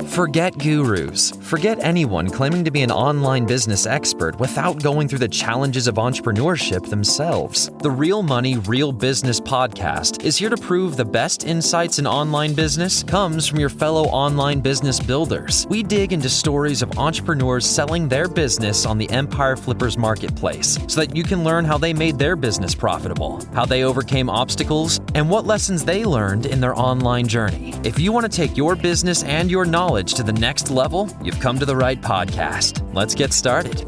Forget gurus. Forget anyone claiming to be an online business expert without going through the challenges of entrepreneurship themselves. The Real Money, Real Business podcast is here to prove the best insights in online business comes from your fellow online business builders. We dig into stories of entrepreneurs selling their business on the Empire Flippers marketplace so that you can learn how they made their business profitable, how they overcame obstacles, and what lessons they learned in their online journey. If you want to take your business and your knowledge to the next level, you've come to the right podcast. Let's get started.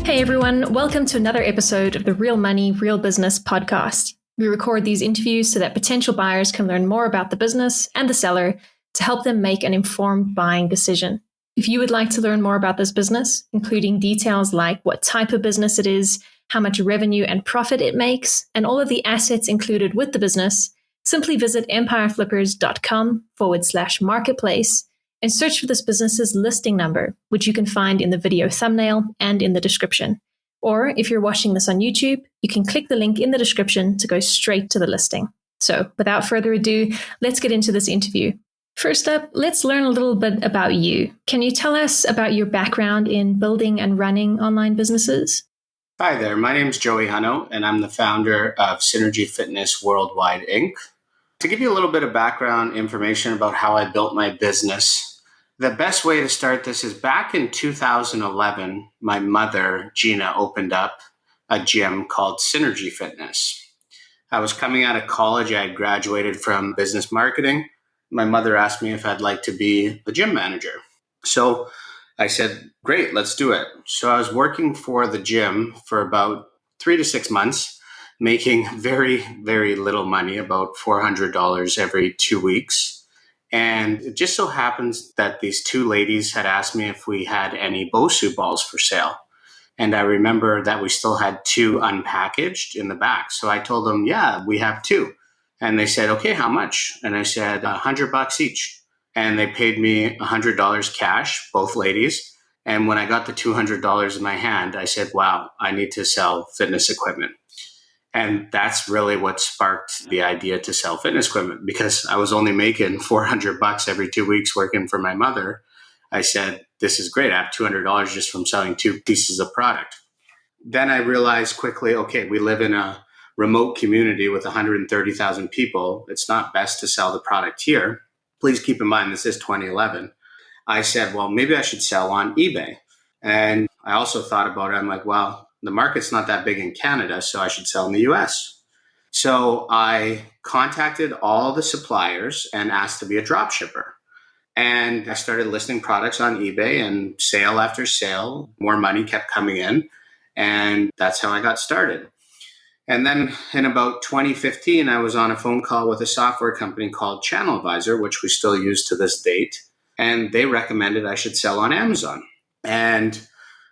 Hey everyone, welcome to another episode of the Real Money, Real Business podcast. We record these interviews so that potential buyers can learn more about the business and the seller to help them make an informed buying decision. If you would like to learn more about this business, including details like what type of business it is, how much revenue and profit it makes, and all of the assets included with the business, simply visit empireflippers.com/marketplace and search for this business's listing number, which you can find in the video thumbnail and in the description. Or if you're watching this on YouTube, you can click the link in the description to go straight to the listing. So without further ado, let's get into this interview. First up, let's learn a little bit about you. Can you tell us about your background in building and running online businesses? Hi there, my name is Joey Hunno, and I'm the founder of Synergy Fitness Worldwide, Inc. To give you a little bit of background information about how I built my business, the best way to start this is back in 2011, my mother, Gina, opened up a gym called Synergy Fitness. I was coming out of college. I had graduated from business marketing. My mother asked me if I'd like to be the gym manager. So I said, great, let's do it. So I was working for the gym for about 3 to 6 months, making very, very little money, about $400 every 2 weeks. And it just so happens that these two ladies had asked me if we had any Bosu balls for sale. And I remember that we still had 2 unpackaged in the back. So I told them, yeah, we have 2. And they said, okay, how much? And I said, $100 each. And they paid me $100 cash, both ladies. And when I got the $200 in my hand, I said, wow, I need to sell fitness equipment. And that's really what sparked the idea to sell fitness equipment, because I was only making $400 every 2 weeks working for my mother. I said, this is great. I have $200 just from selling 2 pieces of product. Then I realized quickly, okay, we live in a remote community with 130,000 people. It's not best to sell the product here. Please keep in mind, this is 2011. I said, well, maybe I should sell on eBay. And I also thought about it. I'm like, well, the market's not that big in Canada, so I should sell in the US. So I contacted all the suppliers and asked to be a drop shipper. And I started listing products on eBay, and sale after sale, more money kept coming in. And that's how I got started. And then in about 2015, I was on a phone call with a software company called Channel Advisor, which we still use to this date. And they recommended I should sell on Amazon. And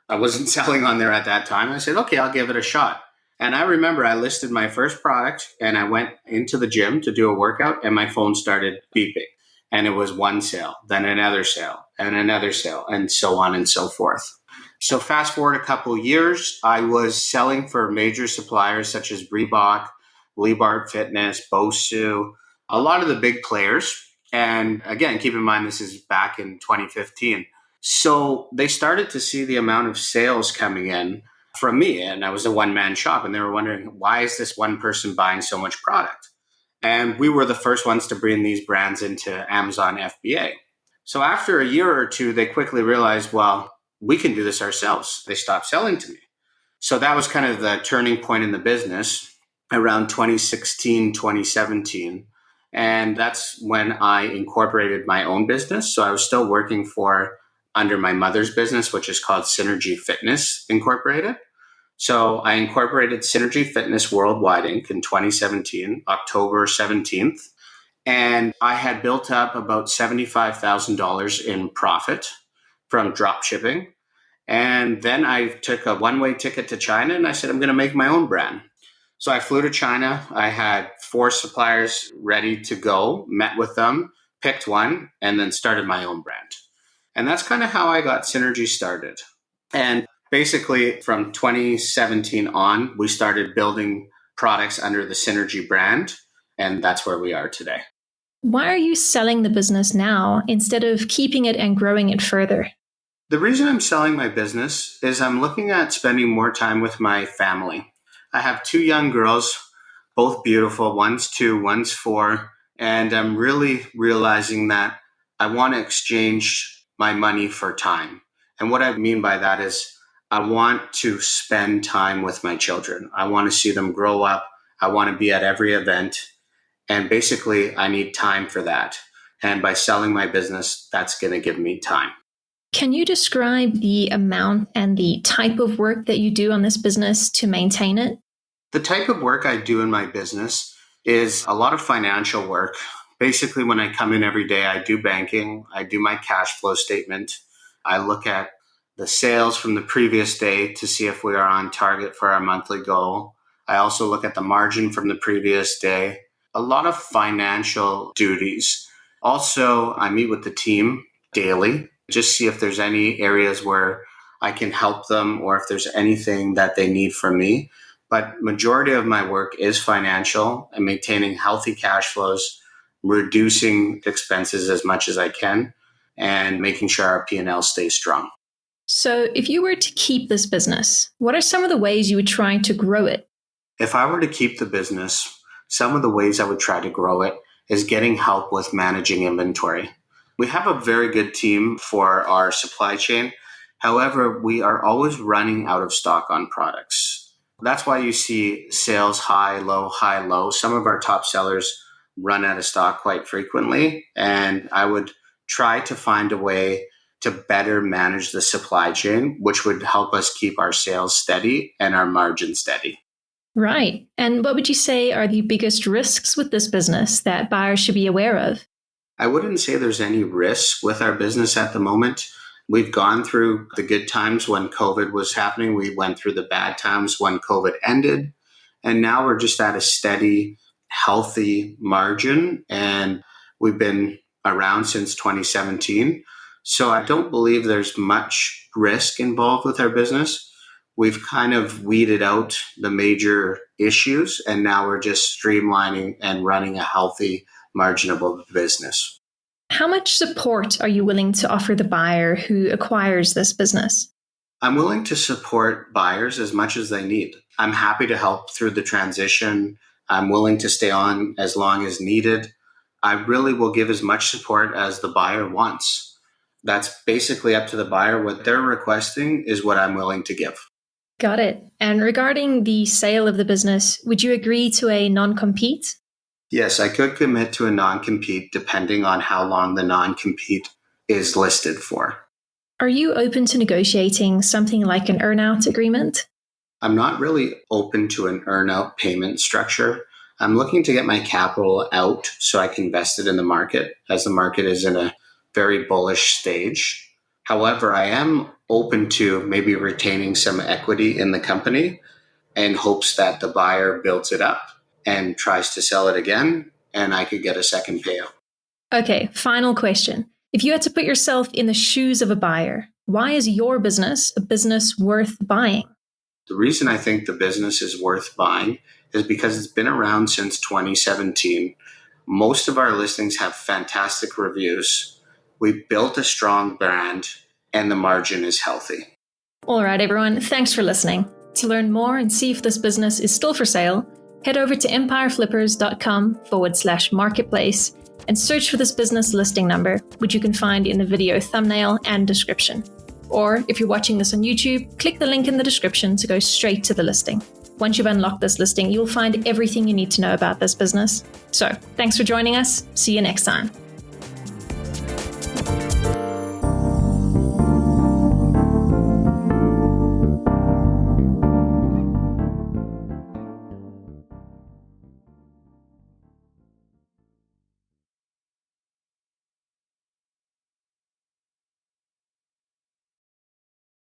I wasn't selling on there at that time. I said, okay, I'll give it a shot. And I remember I listed my first product and I went into the gym to do a workout and my phone started beeping. And it was one sale, then another sale, and so on and so forth. So fast forward a couple of years, I was selling for major suppliers such as Reebok, Liebart Fitness, Bosu, a lot of the big players. And again, keep in mind, this is back in 2015. So they started to see the amount of sales coming in from me. And I was a one-man shop. And they were wondering, why is this one person buying so much product? And we were the first ones to bring these brands into Amazon FBA. So after a year or two, they quickly realized, well, we can do this ourselves. They stopped selling to me. So that was kind of the turning point in the business around 2016, 2017. And that's when I incorporated my own business. So I was still working under my mother's business, which is called Synergy Fitness Incorporated. So I incorporated Synergy Fitness Worldwide, Inc. in 2017, October 17th. And I had built up about $75,000 in profit from drop shipping. And then I took a one-way ticket to China and I said, I'm going to make my own brand. So I flew to China. I had 4 suppliers ready to go, met with them, picked one, and then started my own brand. And that's kind of how I got Synergy started. And basically from 2017 on, we started building products under the Synergy brand. And that's where we are today. Why are you selling the business now instead of keeping it and growing it further? The reason I'm selling my business is I'm looking at spending more time with my family. I have 2 young girls, both beautiful. One's 2, one's 4. And I'm really realizing that I want to exchange my money for time. And what I mean by that is I want to spend time with my children. I want to see them grow up. I want to be at every event. And basically, I need time for that. And by selling my business, that's going to give me time. Can you describe the amount and the type of work that you do on this business to maintain it? The type of work I do in my business is a lot of financial work. Basically, when I come in every day, I do banking, I do my cash flow statement. I look at the sales from the previous day to see if we are on target for our monthly goal. I also look at the margin from the previous day. A lot of financial duties. Also, I meet with the team daily, just see if there's any areas where I can help them or if there's anything that they need from me. But majority of my work is financial and maintaining healthy cash flows, reducing expenses as much as I can, and making sure our P&L stays strong. So if you were to keep this business, what are some of the ways you would try to grow it? If I were to keep the business, some of the ways I would try to grow it is getting help with managing inventory. We have a very good team for our supply chain. However, we are always running out of stock on products. That's why you see sales high, low, high, low. Some of our top sellers run out of stock quite frequently. And I would try to find a way to better manage the supply chain, which would help us keep our sales steady and our margin steady. Right. And what would you say are the biggest risks with this business that buyers should be aware of? I wouldn't say there's any risk with our business at the moment. We've gone through the good times when COVID was happening. We went through the bad times when COVID ended. And now we're just at a steady, healthy margin. And we've been around since 2017. So I don't believe there's much risk involved with our business. We've kind of weeded out the major issues. And now we're just streamlining and running a healthy, marginable business. How much support are you willing to offer the buyer who acquires this business? I'm willing to support buyers as much as they need. I'm happy to help through the transition. I'm willing to stay on as long as needed. I really will give as much support as the buyer wants. That's basically up to the buyer. What they're requesting is what I'm willing to give. Got it. And regarding the sale of the business, would you agree to a non-compete? Yes, I could commit to a non-compete depending on how long the non-compete is listed for. Are you open to negotiating something like an earnout agreement? I'm not really open to an earnout payment structure. I'm looking to get my capital out so I can invest it in the market, as the market is in a very bullish stage. However, I am open to maybe retaining some equity in the company in hopes that the buyer builds it up and tries to sell it again, and I could get a second payout. Okay, final question. If you had to put yourself in the shoes of a buyer, why is your business a business worth buying? The reason I think the business is worth buying is because it's been around since 2017. Most of our listings have fantastic reviews. We've built a strong brand, and the margin is healthy. All right, everyone, thanks for listening. To learn more and see if this business is still for sale, head over to empireflippers.com/marketplace and search for this business listing number, which you can find in the video thumbnail and description. Or if you're watching this on YouTube, click the link in the description to go straight to the listing. Once you've unlocked this listing, you'll find everything you need to know about this business. So, thanks for joining us. See you next time.